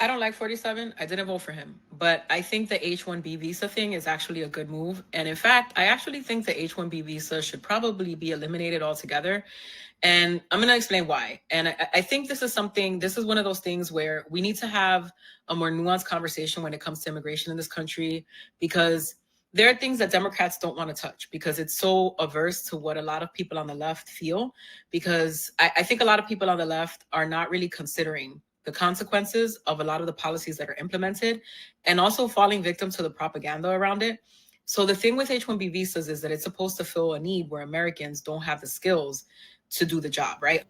I don't like 47. I didn't vote for him. But I think the H-1B visa thing is actually a good move. And in fact, I actually think the H-1B visa should probably be eliminated altogether. And I'm going to explain why. And I think this is one of those things where we need to have a more nuanced conversation when it comes to immigration in this country, because there are things that Democrats don't want to touch because it's so averse to what a lot of people on the left feel. Because I think a lot of people on the left are not really considering the consequences of a lot of the policies that are implemented, and also falling victim to the propaganda around it. So the thing with H-1B visas is that it's supposed to fill a need where Americans don't have the skills to do the job, right?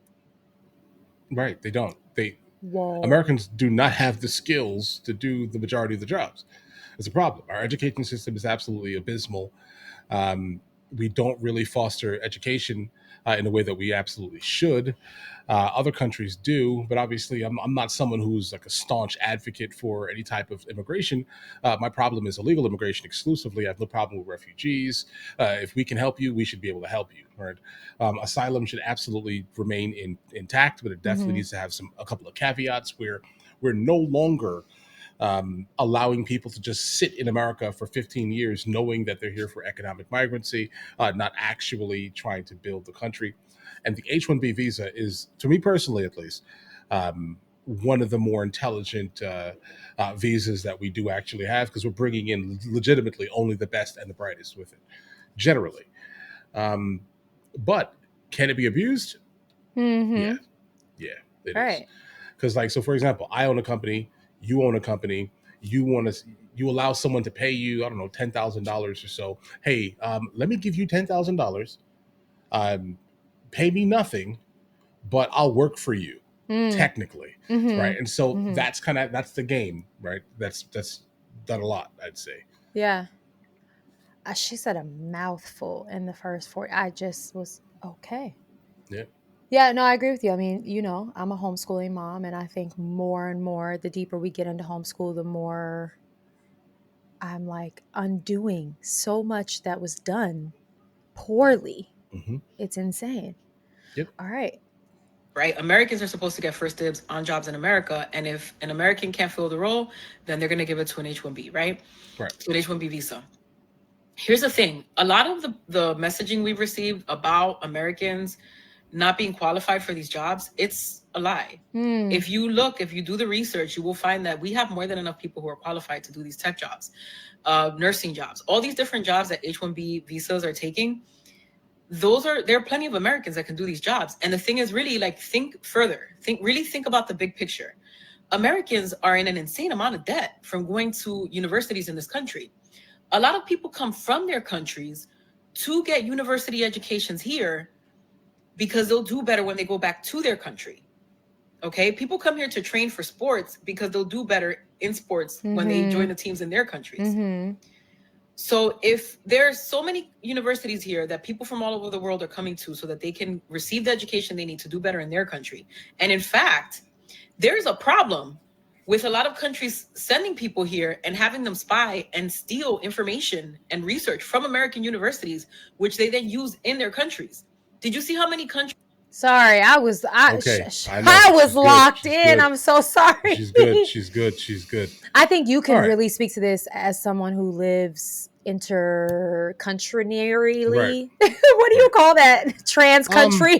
Right? They don't. They Whoa. Americans do not have the skills to do the majority of the jobs. It's a problem. Our education system is absolutely abysmal. Um, we don't really foster education in a way that we absolutely should. Other countries do, but obviously, I'm not someone who's like a staunch advocate for any type of immigration. My problem is illegal immigration exclusively. I have no problem with refugees. If we can help you, we should be able to help you. Right? Asylum should absolutely remain intact, but it definitely Mm-hmm. needs to have a couple of caveats where we're no longer allowing people to just sit in America for 15 years, knowing that they're here for economic migrancy, not actually trying to build the country. And the H-1B visa is, to me personally at least, one of the more intelligent visas that we do actually have, because we're bringing in legitimately only the best and the brightest with it, generally. Um, but can it be abused? Yeah, Mm-hmm. yeah, it All is. right. Because, like, so for example, I own a company, you own a company, you want to, you allow someone to pay you, I don't know, $10,000 or so. Hey, let me give you $10,000. Um, Pay me nothing, but I'll work for you, Mm. technically, right? Mm-hmm. And so Mm-hmm. that's the game, right? That's done a lot, I'd say. Yeah. She said a mouthful in the first four. I just was okay. Yeah. Yeah, no, I agree with you. I mean, I'm a homeschooling mom, and I think more and more, the deeper we get into homeschool, the more I'm like undoing so much that was done poorly. Hmm. It's insane. Yep. All right. Right? Americans are supposed to get first dibs on jobs in America. And if an American can't fill the role, then they're going to give it to an H-1B, right? Right. To an H-1B visa. Here's the thing. A lot of the messaging we've received about Americans not being qualified for these jobs, it's a lie. Hmm. If you do the research, you will find that we have more than enough people who are qualified to do these tech jobs, nursing jobs, all these different jobs that H-1B visas are taking. There are plenty of Americans that can do these jobs. And the thing is, really, like, think further, think about the big picture. Americans are in an insane amount of debt from going to universities in this country. A lot of people come from their countries to get university educations here because they'll do better when they go back to their country. Okay, people come here to train for sports because they'll do better in sports when they join Mm-hmm. the teams in their countries. Mm-hmm. So if there's so many universities here that people from all over the world are coming to so that they can receive the education they need to do better in their country. And in fact, there's a problem with a lot of countries sending people here and having them spy and steal information and research from American universities, which they then use in their countries. Did you see how many countries? Sorry, Okay. I know. I was She's good. locked She's in. good. I'm so sorry. She's good. She's good. She's good. I think you All can right. really speak to this as someone who lives Right. intercountryarily. What do you Right. call that? Trans Um, country.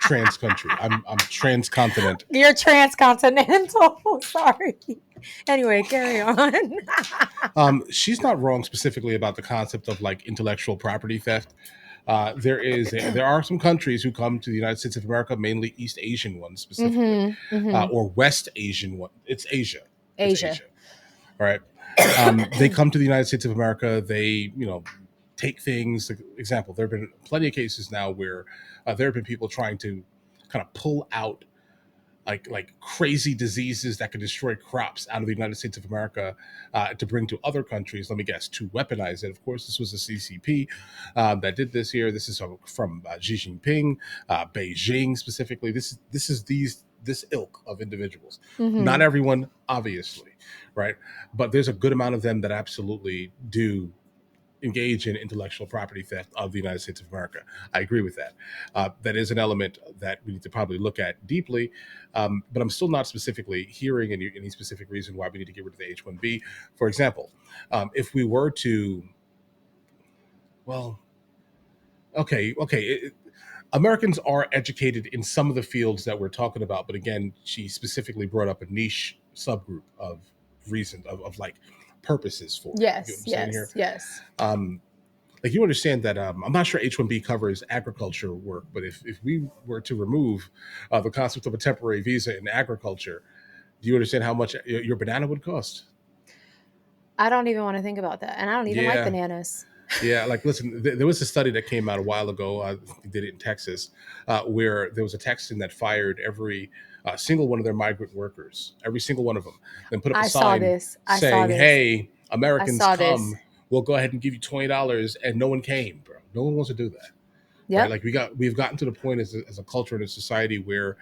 trans country. I'm transcontinent. You're transcontinental. Sorry. Anyway, carry on. She's not wrong specifically about the concept of like intellectual property theft. There are some countries who come to the United States of America, mainly East Asian ones specifically, Mm-hmm. Mm-hmm. or West Asian one. It's Asia. It's Asia. Asia. All right. They come to the United States of America. They take things. Like, example, there have been plenty of cases now where there have been people trying to kind of pull out like crazy diseases that could destroy crops out of the United States of America to bring to other countries. Let me guess, to weaponize it. Of course, this was the CCP that did this here. This is from Xi Jinping, Beijing specifically. This ilk of individuals. Not Mm-hmm. everyone, obviously, right? But there's a good amount of them that absolutely do engage in intellectual property theft of the United States of America. I agree with that. That is an element that we need to probably look at deeply. But I'm still not specifically hearing any specific reason why we need to get rid of the H-1B. For example, if we were to, well, okay. Americans are educated in some of the fields that we're talking about, but again, she specifically brought up a niche subgroup of reason of like purposes for it. You know what Yes, I'm saying here? yes. Like you understand that I'm not sure H-1B covers agriculture work, but if we were to remove the concept of a temporary visa in agriculture, do you understand how much your banana would cost? I don't even want to think about that. And I don't even like Yeah. bananas. Yeah, like listen, there was a study that came out a while ago. They did it in Texas, where there was a Texan that fired every single one of their migrant workers, every single one of them, then put up a I saw sign this. I saw saying, this. "Hey, I Americans, saw this. come. We'll go ahead and give you $20," and no one came, bro. No one wants to do that. Right? Yep. Like we've gotten to the point as a culture and a society where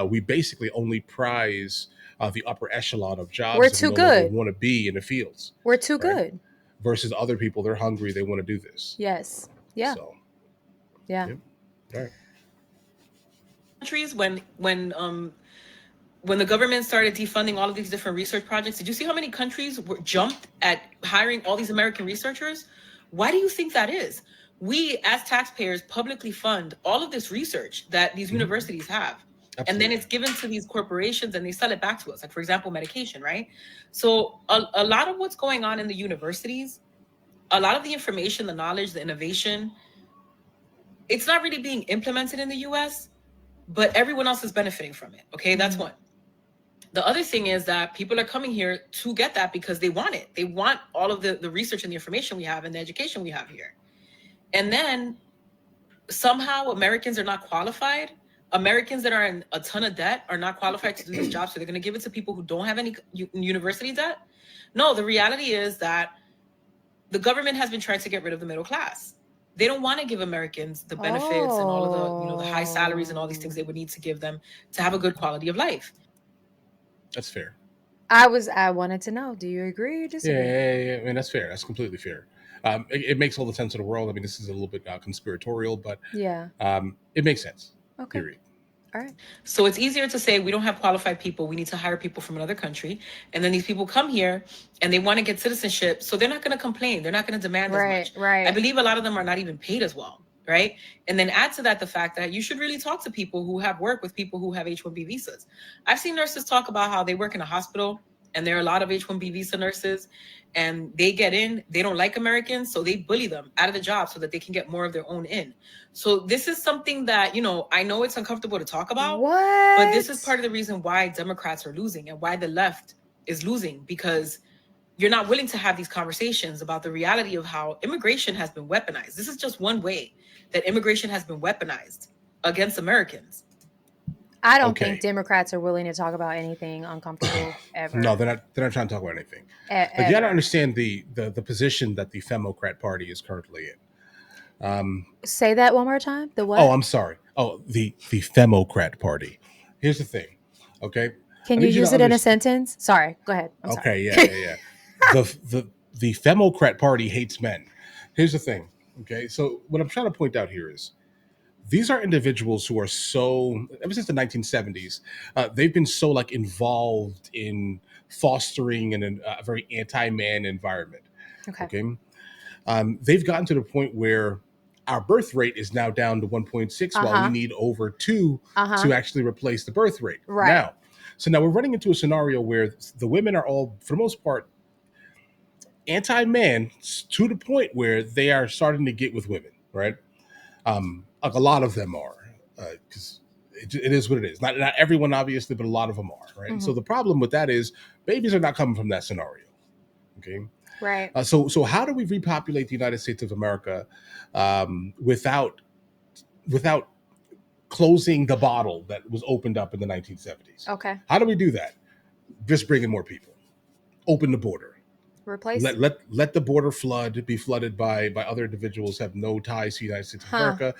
we basically only prize the upper echelon of jobs We're that we too no longer good. want to be in the fields. We're too Right? good. Versus other people, they're hungry, they want to do this. Yes. Yeah. So, Yeah. yep. All right. Countries when the government started defunding all of these different research projects, did you see how many countries jumped at hiring all these American researchers? Why do you think that is? We, as taxpayers, publicly fund all of this research that these universities have. Absolutely. And then it's given to these corporations and they sell it back to us. Like, for example, medication, right? So a lot of what's going on in the universities, a lot of the information, the knowledge, the innovation, it's not really being implemented in the US, but everyone else is benefiting from it. Okay, that's one. The other thing is that people are coming here to get that because they want it. They want all of the research and the information we have and the education we have here. And then somehow Americans are not qualified. Americans that are in a ton of debt are not qualified to do this job. So they're going to give it to people who don't have any university debt. No, the reality is that the government has been trying to get rid of the middle class. They don't want to give Americans the benefits and all of the high salaries and all these things they would need to give them to have a good quality of life. That's fair. I wanted to know, do you agree or disagree? Yeah. I mean, that's fair. That's completely fair. It makes all the sense in the world. I mean, this is a little bit conspiratorial, but Yeah. It makes sense. Okay. Period. All right. So it's easier to say we don't have qualified people. We need to hire people from another country. And then these people come here and they want to get citizenship. So they're not going to complain. They're not going to demand as much. Right. I believe a lot of them are not even paid as well. Right. And then add to that the fact that you should really talk to people who have worked with people who have H-1B visas. I've seen nurses talk about how they work in a hospital and there are a lot of H-1B visa nurses and they get in, they don't like Americans, so they bully them out of the job so that they can get more of their own in. So this is something that, I know it's uncomfortable to talk about, but this is part of the reason why Democrats are losing and why the left is losing, because you're not willing to have these conversations about the reality of how immigration has been weaponized. This is just one way that immigration has been weaponized against Americans. I don't think Democrats are willing to talk about anything uncomfortable ever. No, they're not trying to talk about anything. Like you got to understand the position that the Femocrat Party is currently in. Say that one more time. The what? Oh, I'm sorry. Oh, the Femocrat Party. Here's the thing. Okay. Can you use it in a sentence? Sorry. Go ahead. I'm sorry. Yeah. The Femocrat Party hates men. Here's the thing. Okay. So what I'm trying to point out here is these are individuals who are so, ever since the 1970s, they've been so like involved in fostering a very anti-man environment. Okay. They've gotten to the point where our birth rate is now down to 1.6 while we need over 2 to actually replace the birth rate. Right. Now we're running into a scenario where the women are all, for the most part, anti-man to the point where they are starting to get with women, right? Like a lot of them are, because it is what it is. Not everyone, obviously, but a lot of them are, right? Mm-hmm. So the problem with that is babies are not coming from that scenario. Okay. Right. So how do we repopulate the United States of America without closing the bottle that was opened up in the 1970s? Okay. How do we do that? Just bring in more people. Open the border. Replace. Let the border be flooded by other individuals who have no ties to the United States of America,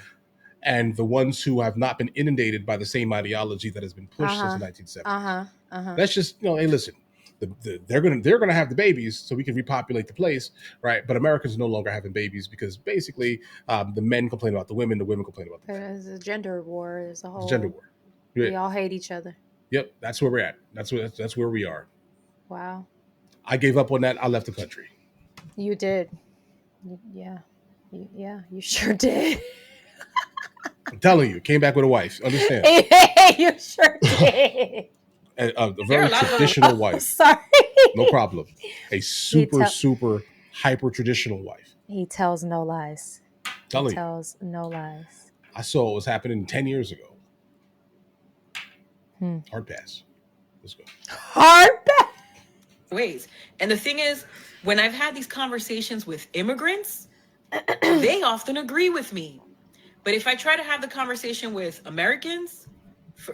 and the ones who have not been inundated by the same ideology that has been pushed since the 1970s. That's just, hey, listen, they're gonna have the babies so we can repopulate the place, right? But Americans are no longer having babies because basically the men complain about the women complain about the men. There's a gender war as a It's a gender whole. war. We Yeah. all hate each other. Yep, that's where we're at. That's where we are. Wow. I gave up on that. I left the country. You did. Yeah. You sure did. I'm telling you, came back with a wife. Understand? You sure did. A very traditional wife. Sorry. No problem. A super hyper traditional wife. He tells no lies. Telling you. Tells no lies. I saw what was happening 10 years ago. Hard pass. Let's go. Hard pass. Ways. And the thing is, when I've had these conversations with immigrants, they often agree with me. But if I try to have the conversation with Americans,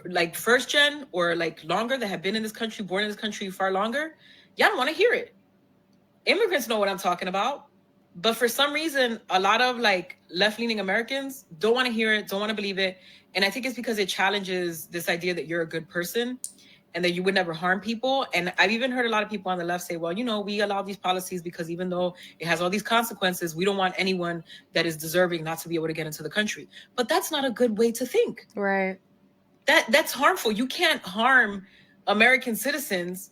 like first gen or like longer, that have been in this country, born in this country far longer, y'all don't want to hear it. Immigrants know what I'm talking about. But for some reason, a lot of like left-leaning Americans don't want to hear it, don't want to believe it. And I think it's because it challenges this idea that you're a good person and that you would never harm people. And I've even heard a lot of people on the left say, well, we allow these policies because even though it has all these consequences, we don't want anyone that is deserving not to be able to get into the country. But that's not a good way to think. Right. That's harmful. You can't harm American citizens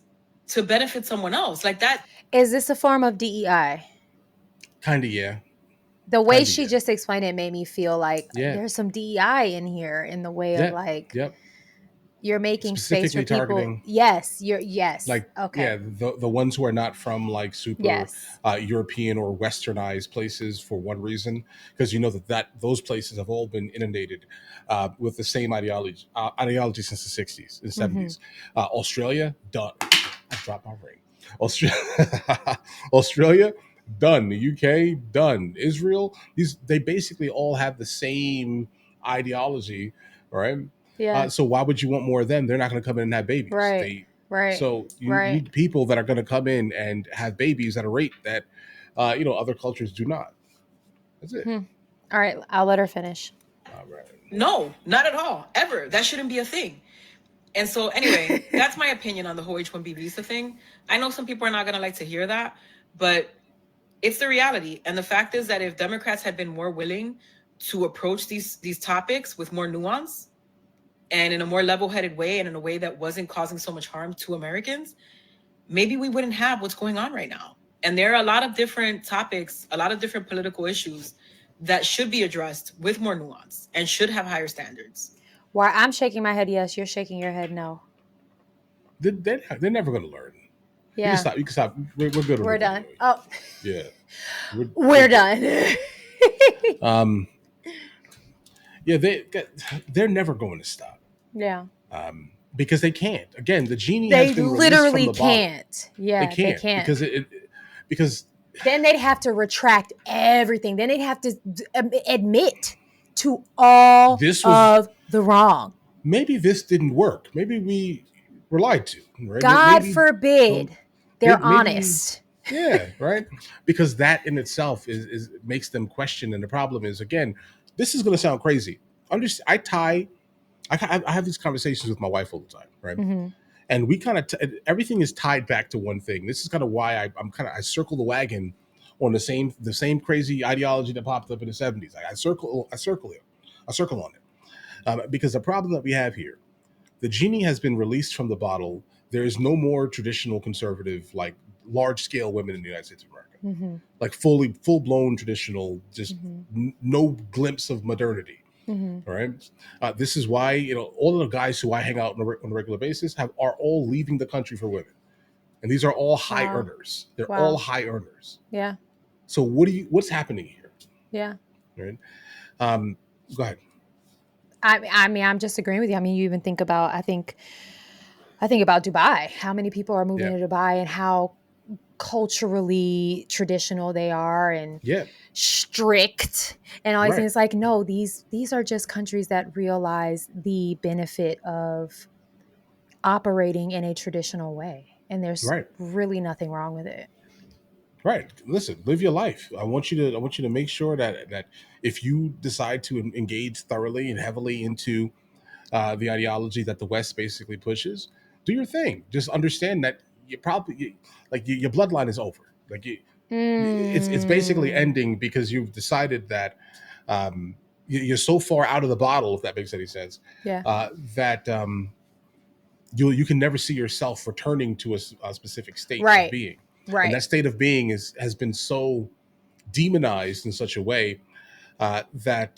to benefit someone else like that. Is this a form of DEI? Kind of, yeah. The way she just explained it made me feel like there's some DEI in here in the way of like, you're making space for people. Targeting, yes. Like, okay. Yeah, the ones who are not from like super European or westernized places for one reason, because that those places have all been inundated with the same ideology since the 60s and 70s. Australia, done. I dropped my ring. Australia, done. The UK, done. Israel, they basically all have the same ideology, right? Yeah. So why would you want more of them? They're not going to come in and have babies. Right. So you need people that are going to come in and have babies at a rate that, other cultures do not. That's it. All right. I'll let her finish. All right. No, not at all. Ever. That shouldn't be a thing. And so anyway, that's my opinion on the whole H-1B visa thing. I know some people are not going to like to hear that, but it's the reality. And the fact is that if Democrats had been more willing to approach these topics with more nuance and in a more level-headed way and in a way that wasn't causing so much harm to Americans, maybe we wouldn't have what's going on right now. And there are a lot of different topics, a lot of different political issues that should be addressed with more nuance and should have higher standards. While I'm shaking my head yes, you're shaking your head no. They're never going to learn. Yeah. You can stop. We're good. We're done. Oh. Yeah. We're done. Yeah, they're never going to stop. Yeah. Because they can't. Again, the genie they has been literally released from the can't. Yeah, they can't. Because then they'd have to retract everything. Then they'd have to admit to all of the wrong. Maybe this didn't work. Maybe we were lied to. Right? God forbid they're honest. Yeah, right. Because that in itself is makes them question. And the problem is, again, this is going to sound crazy. I have these conversations with my wife all the time, right? Mm-hmm. And we kind of everything is tied back to one thing. This is kind of why I circle the wagon on the same crazy ideology that popped up in the 70s. I circle on it because the problem that we have here, the genie has been released from the bottle. There is no more traditional conservative, like large scale women in the United States of America, mm-hmm. like full blown traditional, just no glimpse of modernity. Mm-hmm. All right. This is why, all of the guys who I hang out on a regular basis are all leaving the country for women. And these are all high earners. They're all high earners. Yeah. So what's happening here? Yeah. Right. Go ahead. I mean, I'm just agreeing with you. I mean, you even think about, I think about Dubai, how many people are moving to Dubai and how culturally traditional they are and strict and all these things. Like, no, these are just countries that realize the benefit of operating in a traditional way. And there's really nothing wrong with it. Right. Listen, live your life. I want you to make sure that if you decide to engage thoroughly and heavily into the ideology that the West basically pushes, do your thing. Just understand that you probably like your bloodline is over. Like it's basically ending because you've decided that you're so far out of the bottle, if that makes any sense. Yeah. That you can never see yourself returning to a specific state of Right. being, and Right. that state of being has been so demonized in such a way that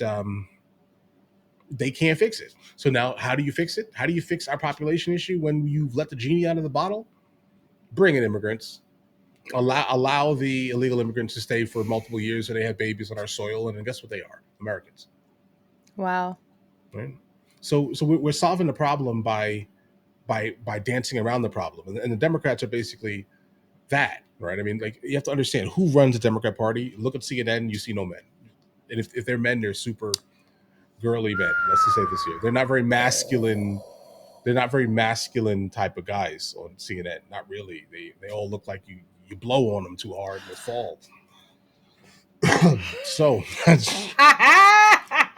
they can't fix it. So now, how do you fix it? How do you fix our population issue when you've let the genie out of the bottle? Bring in immigrants. Allow the illegal immigrants to stay for multiple years, so they have babies on our soil, and then guess what they are? Americans. Wow. Right. So we're solving the problem by dancing around the problem, and the Democrats are basically that, right? I mean, like, you have to understand who runs the Democrat Party. Look at CNN, you see no men, and if they're men, they're super girly men. Let's just say this here, they're not very masculine. They're not very masculine type of guys on CNN. Not really. They all look like you blow on them too hard and they fall. So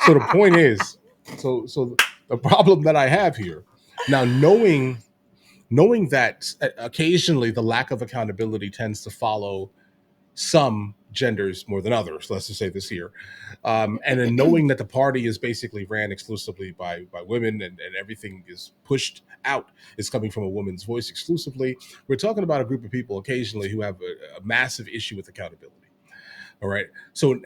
so the point is, so the problem that I have here now, knowing that occasionally the lack of accountability tends to follow some genders more than others. Let's just say this here, and then knowing that the party is basically ran exclusively by women, and everything is pushed out is coming from a woman's voice exclusively. We're talking about a group of people occasionally who have a massive issue with accountability. All right. So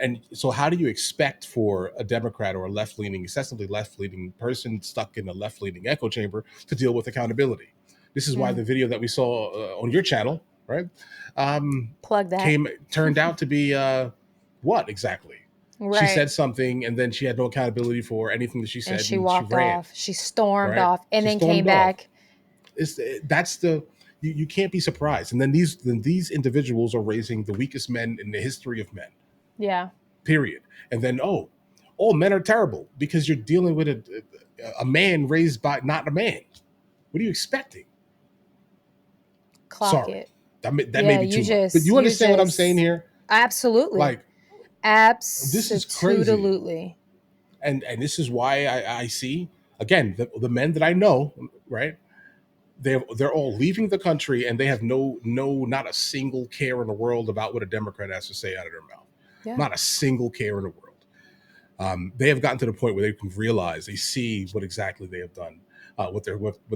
how do you expect for a Democrat or a excessively left-leaning person stuck in a left-leaning echo chamber to deal with accountability? This is why the video that we saw on your channel, right? Plug that. Turned out to be what exactly? Right. She said something, and then she had no accountability for anything that she said, and she walked ran off. She stormed right? off, and She then stormed came back. That's the you can't be surprised. And then these individuals are raising the weakest men in the history of men. Yeah. Period. And then all men are terrible because you're dealing with a man raised by not a man. What are you expecting? Clock Sorry. it. That may be too much. But you understand what I'm saying here? Absolutely. Like, absolutely. this is crazy. And this is why I see, again, the men that I know, right? They're all leaving the country, and they have not a single care in the world about what a Democrat has to say out of their mouth. Yeah. Not a single care in the world. They have gotten to the point where they can realize, they see what exactly they have done, what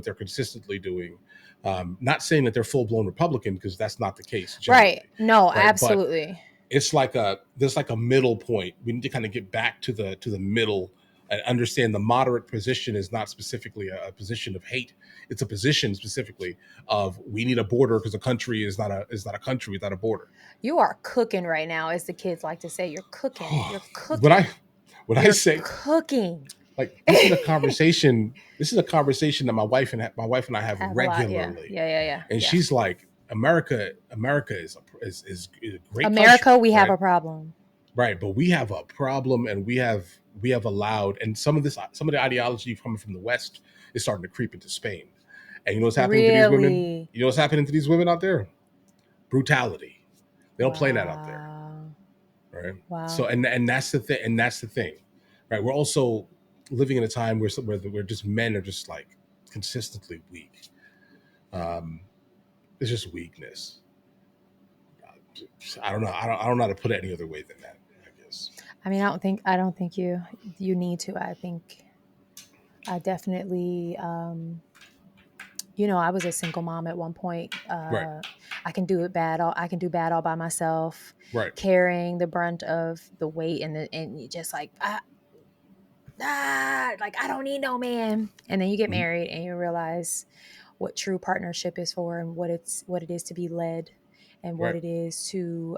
they're consistently doing. Not saying that they're full blown Republican, because that's not the case. Right? No, right? Absolutely. But it's like there's like a middle point. We need to kind of get back to the middle and understand the moderate position is not specifically a position of hate. It's a position specifically of, we need a border because a country is not a country without a border. You are cooking right now, as the kids like to say. You're cooking. You're cooking. When I say cooking, like, this is a conversation. This is a conversation that my wife and I have regularly. Yeah. And she's like, America is a great America, country, we have a problem. Right, but we have a problem, and we have allowed, and some of the ideology coming from the West is starting to creep into Spain. And you know what's happening to these women? You know what's happening to these women out there? Brutality. They don't play that out there. Right? Wow. So and that's the thing. And that's the thing. Right? We're also living in a time where just men are just like consistently weak. It's just weakness. I don't know. I don't know how to put it any other way than that, I guess. I mean, I don't think you need to. I think I definitely, I was a single mom at one point. Right. I can do bad all by myself. Right. Carrying the brunt of the weight and you just like, like, I don't need no man. And then you get married and you realize what true partnership is for, and what it is to be led, and what it is to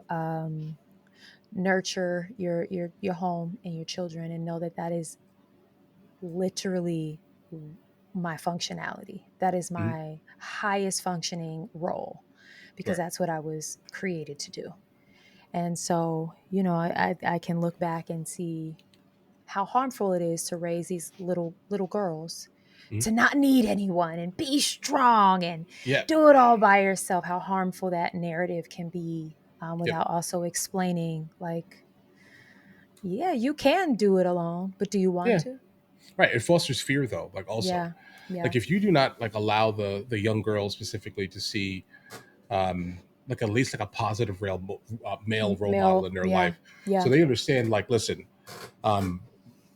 nurture your home and your children, and know that is literally my functionality. That is my highest functioning role, because that's what I was created to do. And so, I can look back and see how harmful it is to raise these little girls to not need anyone and be strong and do it all by yourself. How harmful that narrative can be, without also explaining, like, yeah, you can do it alone, but do you want to? Right. It fosters fear, though. Like, also, Yeah. Like if you do not like allow the young girls specifically to see like at least like a positive male role model Male. in their Yeah. life, so Yeah. they understand like, listen, um,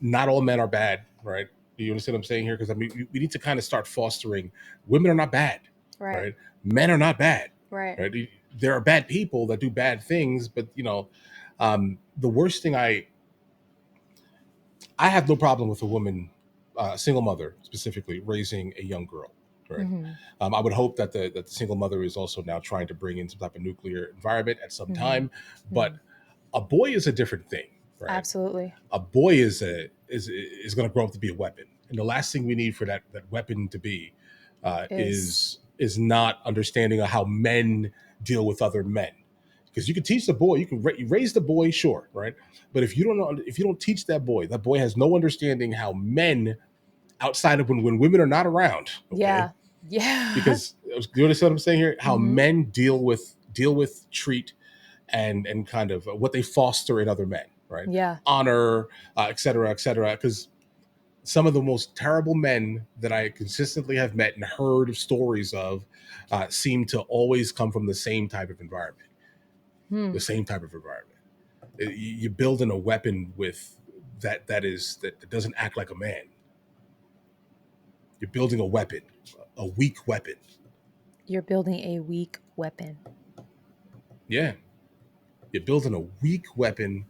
not all men are bad, right? Do you understand what I'm saying here? Because I mean, we need to kind of start fostering women are not bad, Right. right? Men are not bad, Right. right? There are bad people that do bad things, but the worst thing I have no problem with a woman, single mother specifically, raising a young girl. Right. Mm-hmm. I would hope that the single mother is also now trying to bring in some type of nuclear environment at some Mm-hmm. time. But a boy is a different thing, right? Absolutely. A boy is going to grow up to be a weapon, and the last thing we need for that weapon to be is not understanding of how men deal with other men. Because you can teach the boy, you raise the boy, sure, right? But if you don't teach that boy has no understanding how men outside of when women are not around, okay? Yeah. Yeah. Because you understand what I'm saying here? How Mhm. men deal with, treat, and kind of what they foster in other men, right? Yeah. Honor, et cetera, et cetera. Because some of the most terrible men that I consistently have met and heard of stories of seem to always come from the same type of environment. Hmm. The same type of environment. You're building a weapon with that doesn't act like a man. You're building a weapon, a weak weapon. You're building a weak weapon. Yeah, you're building a weak weapon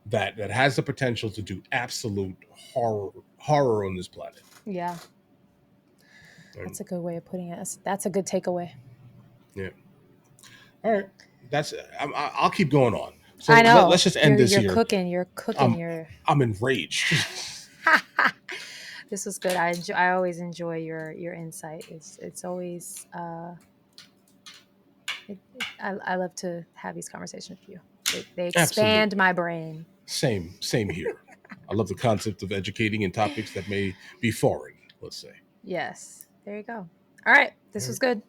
that has the potential to do absolute horror on this planet. Yeah. And, That's a good way of putting it. That's a good takeaway. yeah. All right. I'll keep going on. So I know. let's just end this You're here. cooking. You're cooking. You're. I'm enraged. This was good. I always enjoy your insight. It's always I love to have these conversations with you. They expand Absolutely. my brain. Same here. I love the concept of educating in topics that may be foreign, let's say. Yes. There you go. All right. This All was right. good.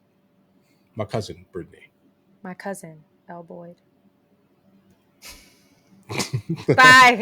My cousin, Brittany. My cousin, MrLboyd. Bye.